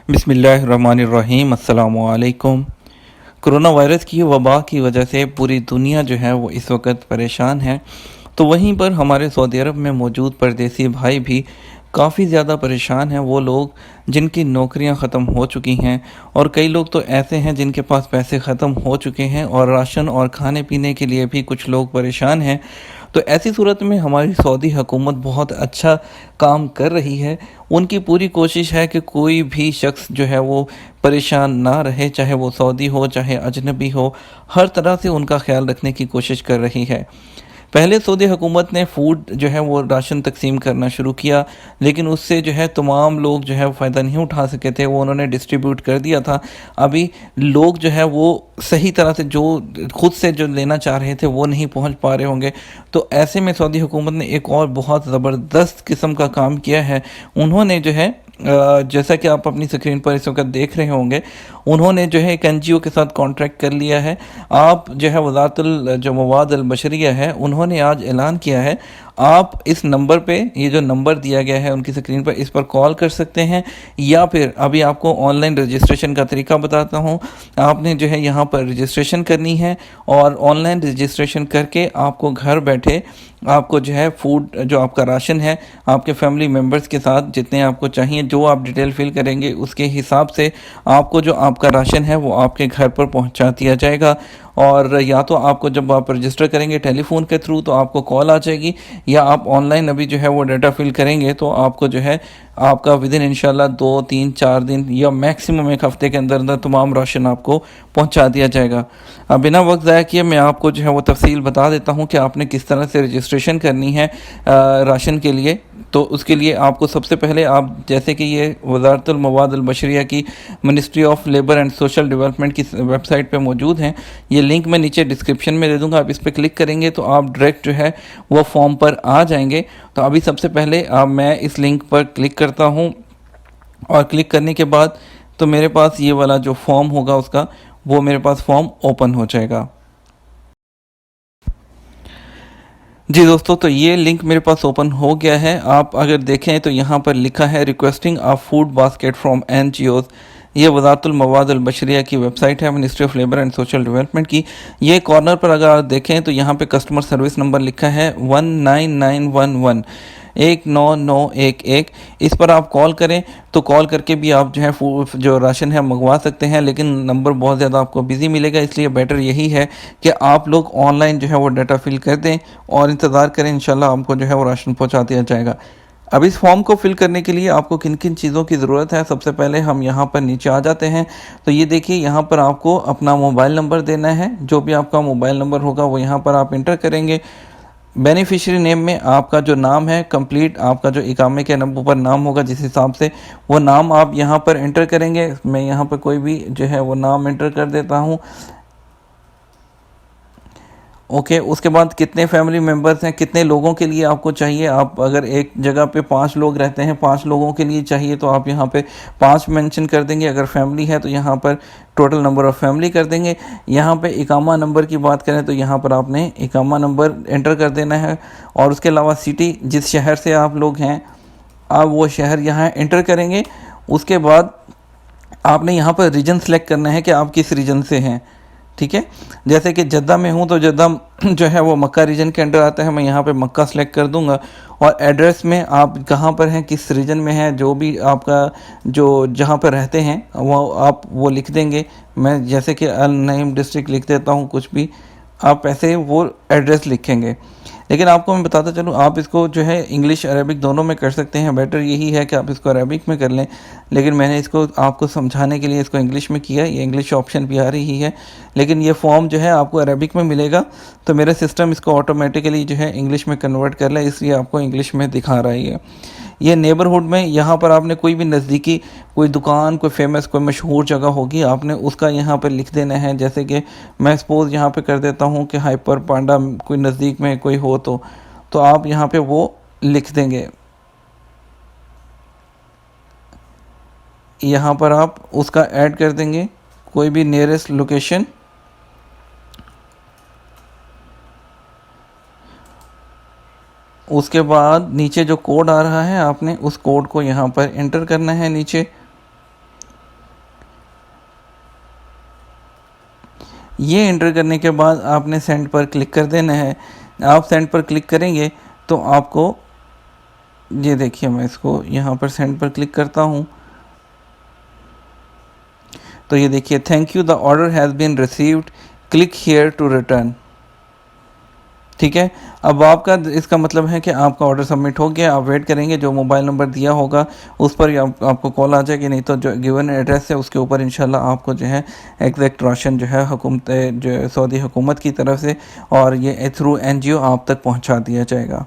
बिस्मिल्लाहिर्रहमानिर्रहीम अस्सलामुअलैकुम। Corona virus की वबा की वजह से पूरी दुनिया जो है वो इस वक्त परेशान है। तो वहीं पर हमारे सऊदी अरब में मौजूद परदेसी भाई भी काफ़ी ज़्यादा परेशान हैं। वो लोग जिनकी नौकरियां ख़त्म हो चुकी हैं और कई लोग तो ऐसे हैं जिनके पास पैसे ख़त्म हो चुके हैं और राशन और खाने पीने के लिए भी कुछ लोग परेशान हैं। तो ऐसी सूरत में हमारी सऊदी हुकूमत बहुत अच्छा काम कर रही है। उनकी पूरी कोशिश है कि कोई भी शख्स जो है वो परेशान ना रहे, चाहे वो सऊदी हो चाहे अजनबी हो, हर तरह से उनका ख्याल रखने की कोशिश कर रही है। पहले सऊदी हुकूमत ने फ़ूड जो है वो राशन तकसीम करना शुरू किया, लेकिन उससे जो है तमाम लोग जो है वो फ़ायदा नहीं उठा सके थे, वो उन्होंने डिस्ट्रीब्यूट कर दिया था। अभी लोग जो है वो सही तरह से जो खुद से जो लेना चाह रहे थे वो नहीं पहुंच पा रहे होंगे। तो ऐसे में सऊदी हुकूमत ने एक और बहुत ज़बरदस्त किस्म का काम किया है। उन्होंने जो है जैसा कि आप अपनी स्क्रीन पर इस वक्त देख रहे होंगे, उन्होंने जो है एक एनजीओ के साथ कॉन्ट्रैक्ट कर लिया है। आप जो है वज़ारतुल जो मवाद अल बशरिया है, उन्होंने आज ऐलान किया है, आप इस नंबर पे, ये जो नंबर दिया गया है उनकी स्क्रीन पर, इस पर कॉल कर सकते हैं या फिर अभी आपको ऑनलाइन रजिस्ट्रेशन का तरीका बताता हूँ। आपने जो है यहाँ पर रजिस्ट्रेशन करनी है और ऑनलाइन रजिस्ट्रेशन करके आपको घर बैठे आपको जो है फूड, जो आपका राशन है, आपके फैमिली मेम्बर्स के साथ जितने आपको चाहिए, जो आप डिटेल फिल करेंगे उसके हिसाब से आपको जो आपका राशन है वो आपके घर पर पहुंचा दिया जाएगा। और या तो आपको जब आप रजिस्टर करेंगे टेलीफोन के थ्रू तो आपको कॉल आ जाएगी, या आप ऑनलाइन अभी जो है वो डाटा फिल करेंगे तो आपको जो है आपका विद इन इंशाल्लाह 2 3 4 दिन या मैक्सिमम एक हफ़्ते के अंदर अंदर तमाम राशन आपको पहुंचा दिया जाएगा। अब बिना वक्त ज़ाया किए मैं आपको जो है वो तफसील बता देता हूं कि आपने किस तरह से रजिस्ट्रेशन करनी है राशन के लिए। तो उसके लिए आपको सबसे पहले, आप जैसे कि ये वज़ारतुल मवाद अल बशरिया की ministry of labour and social development की वेबसाइट पे मौजूद हैं। ये लिंक मैं नीचे डिस्क्रिप्शन में दे दूंगा, आप इस पर क्लिक करेंगे तो आप डायरेक्ट जो है वो फॉर्म पर आ जाएंगे। तो अभी सबसे पहले मैं इस लिंक पर क्लिक करता हूँ और क्लिक करने के बाद तो मेरे पास ये वाला जो फॉर्म होगा उसका, वो मेरे पास फॉर्म ओपन हो जाएगा। जी दोस्तों, तो ये लिंक मेरे पास ओपन हो गया है। आप अगर देखें तो यहाँ पर लिखा है requesting a food basket from NGOs. ये वज़ारतुल मवाद अल बशरिया की वेबसाइट है, ministry of labour and social development की। ये कॉर्नर पर अगर आप देखें तो यहाँ पे कस्टमर सर्विस नंबर लिखा है 19911, 19911। इस पर आप कॉल करें तो कॉल करके भी आप जो है जो राशन है मंगवा सकते हैं, लेकिन नंबर बहुत ज़्यादा आपको बिजी मिलेगा, इसलिए बेटर यही है कि आप लोग ऑनलाइन जो है वो डाटा फिल कर दें और इंतज़ार करें, इंशाल्लाह आपको जो है वो राशन पहुंचा दिया जाएगा। अब इस फॉर्म को फिल करने के लिए आपको किन किन चीज़ों की ज़रूरत है, सबसे पहले हम यहाँ पर नीचे आ जाते हैं। तो ये देखिए, यहाँ पर आपको अपना मोबाइल नंबर देना है। जो भी आपका मोबाइल नंबर होगा वो यहाँ पर आप इंटर करेंगे। बेनिफिशियरी नेम में आपका जो नाम है कंप्लीट, आपका जो इकामे के नंबर पर नाम होगा जिस हिसाब से, वो नाम आप यहाँ पर एंटर करेंगे। मैं यहाँ पर कोई भी जो है वो नाम एंटर कर देता हूँ। ओके, उसके बाद कितने फैमिली मेम्बर्स हैं, कितने लोगों के लिए आपको चाहिए। आप अगर एक जगह पे 5 लोग रहते हैं, 5 लोगों के लिए चाहिए तो आप यहाँ पे 5 मेंशन कर देंगे। अगर फैमिली है तो यहाँ पर टोटल नंबर ऑफ़ फैमिली कर देंगे। यहाँ पे इकामा नंबर की बात करें तो यहाँ पर आपने इकामा नंबर एंटर कर देना है, और उसके अलावा सिटी, जिस शहर से आप लोग हैं, आप वो शहर यहाँ एंटर करेंगे। उसके बाद आपने यहाँ पर रीजन सेलेक्ट करना है कि आप किस रीजन से हैं। ठीक है, जैसे कि जद्दा में हूँ तो जद्दा जो है वो मक्का रीजन के अंडर आता है, मैं यहाँ पे मक्का सेलेक्ट कर दूंगा। और एड्रेस में आप कहाँ पर हैं, किस रीजन में हैं, जो भी आपका जो जहाँ पर रहते हैं वो आप वो लिख देंगे। मैं जैसे कि अल नईम डिस्ट्रिक्ट लिख देता हूँ, कुछ भी आप ऐसे वो एड्रेस लिखेंगे। लेकिन आपको मैं बताता चलूँ, आप इसको जो है इंग्लिश अरेबिक दोनों में कर सकते हैं। बेटर यही है कि आप इसको अरेबिक में कर लें, लेकिन मैंने इसको आपको समझाने के लिए इसको इंग्लिश में किया। ये इंग्लिश ऑप्शन भी आ रही है, लेकिन ये फॉर्म जो है आपको अरेबिक में मिलेगा, तो मेरा सिस्टम इसको ऑटोमेटिकली जो है इंग्लिश में कन्वर्ट कर ले, इसलिए आपको इंग्लिश में दिखा रही है। ये नेबरहुड में यहाँ पर आपने कोई भी नज़दीकी कोई दुकान, कोई फेमस, कोई मशहूर जगह होगी, आपने उसका यहाँ पर लिख देना है। जैसे कि मैं सपोज़ यहाँ पे कर देता हूँ कि हाइपर पांडा कोई नज़दीक में कोई हो तो आप यहाँ पे वो लिख देंगे। यहाँ पर आप उसका ऐड कर देंगे कोई भी नियरेस्ट लोकेशन। उसके बाद नीचे जो कोड आ रहा है, आपने उस कोड को यहाँ पर एंटर करना है नीचे। ये एंटर करने के बाद आपने सेंड पर क्लिक कर देना है। आप सेंड पर क्लिक करेंगे तो आपको ये देखिए, मैं इसको यहाँ पर सेंड पर क्लिक करता हूँ तो ये देखिए, thank you, the order has been received, click here to return. ठीक है, अब आपका इसका मतलब है कि आपका ऑर्डर सबमिट हो गया। आप वेट करेंगे, जो मोबाइल नंबर दिया होगा उस पर ही आपको कॉल आ जाएगी, नहीं तो जो गिवन एड्रेस है उसके ऊपर इंशाल्लाह आपको जो है एग्जैक्ट राशन जो है हुकूमत जो सऊदी हुकूमत की तरफ से और ये थ्रू NGO आप तक पहुंचा दिया जाएगा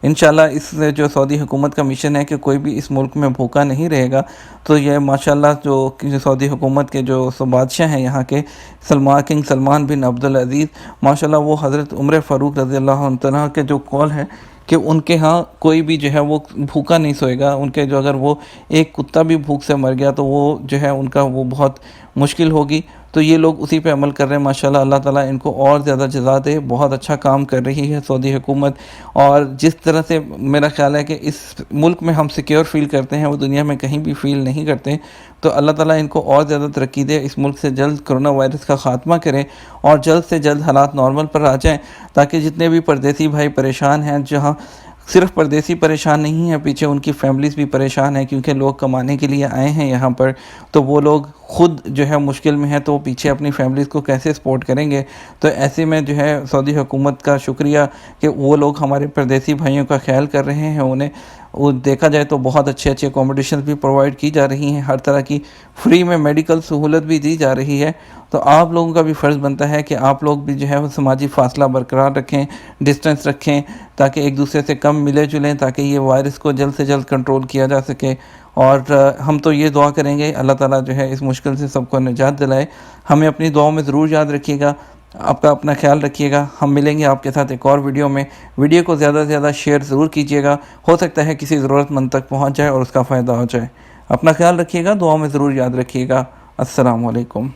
इंशाल्लाह। इस जो सऊदी हुकूमत का मिशन है कि कोई भी इस मुल्क में भूखा नहीं रहेगा, तो ये माशाल्लाह जो सऊदी हुकूमत के जो बादशाह हैं यहाँ के, किंग सलमान बिन अब्दुल अज़ीज़, माशाल्लाह वो हज़रत उमर फ़ारूक रज़ी अल्लाह तआला के जो कॉल है कि उनके यहाँ कोई भी जो है वो भूखा नहीं सोएगा। उनके जो अगर वो एक कुत्ता भी भूख से मर गया तो वो जो है उनका वो बहुत मुश्किल होगी। तो ये लोग उसी पे अमल कर रहे हैं माशाल्लाह। अल्लाह ताला इनको और ज़्यादा जज़ा दे। बहुत अच्छा काम कर रही है सऊदी हुकूमत, और जिस तरह से मेरा ख़्याल है कि इस मुल्क में हम सिक्योर फ़ील करते हैं वो दुनिया में कहीं भी फ़ील नहीं करते। तो अल्लाह ताला इनको और ज़्यादा तरक्की दे, इस मुल्क से जल्द कोरोना वायरस का ख़ात्मा करें और जल्द से जल्द हालात नॉर्मल पर आ जाएँ, ताकि जितने भी परदेसी भाई परेशान हैं, जहाँ सिर्फ परदेसी परेशान नहीं है, पीछे उनकी फैमिलीज़ भी परेशान हैं, क्योंकि लोग कमाने के लिए आए हैं यहाँ पर, तो वो लोग ख़ुद जो है मुश्किल में है, तो वो पीछे अपनी फैमिलीज़ को कैसे सपोर्ट करेंगे। तो ऐसे में जो है सऊदी हुकूमत का शुक्रिया कि वो लोग हमारे परदेसी भाइयों का ख्याल कर रहे हैं। उन्हें वो देखा जाए तो बहुत अच्छे अच्छे अकोमोडेशन भी प्रोवाइड की जा रही हैं, हर तरह की फ्री में मेडिकल सहूलत भी दी जा रही है। तो आप लोगों का भी फ़र्ज़ बनता है कि आप लोग भी जो है वो समाजी फ़ासला बरकरार रखें, डिस्टेंस रखें, ताकि एक दूसरे से कम मिले जुलें, ताकि ये वायरस को जल्द से जल्द कंट्रोल किया जा सके। और हम तो ये दुआ करेंगे अल्लाह ताला जो है इस मुश्किल से सबको निजात दिलाए। हमें अपनी दुआओं में ज़रूर याद रखिएगा। आपका अपना ख्याल रखिएगा। हम मिलेंगे आपके साथ एक और वीडियो में। वीडियो को ज़्यादा से ज़्यादा शेयर ज़रूर कीजिएगा, हो सकता है किसी ज़रूरतमंद तक पहुँच जाए और उसका फ़ायदा हो जाए। अपना ख्याल रखिएगा, दुआओं में ज़रूर याद रखिएगा। अस्सलामु अलैकुम।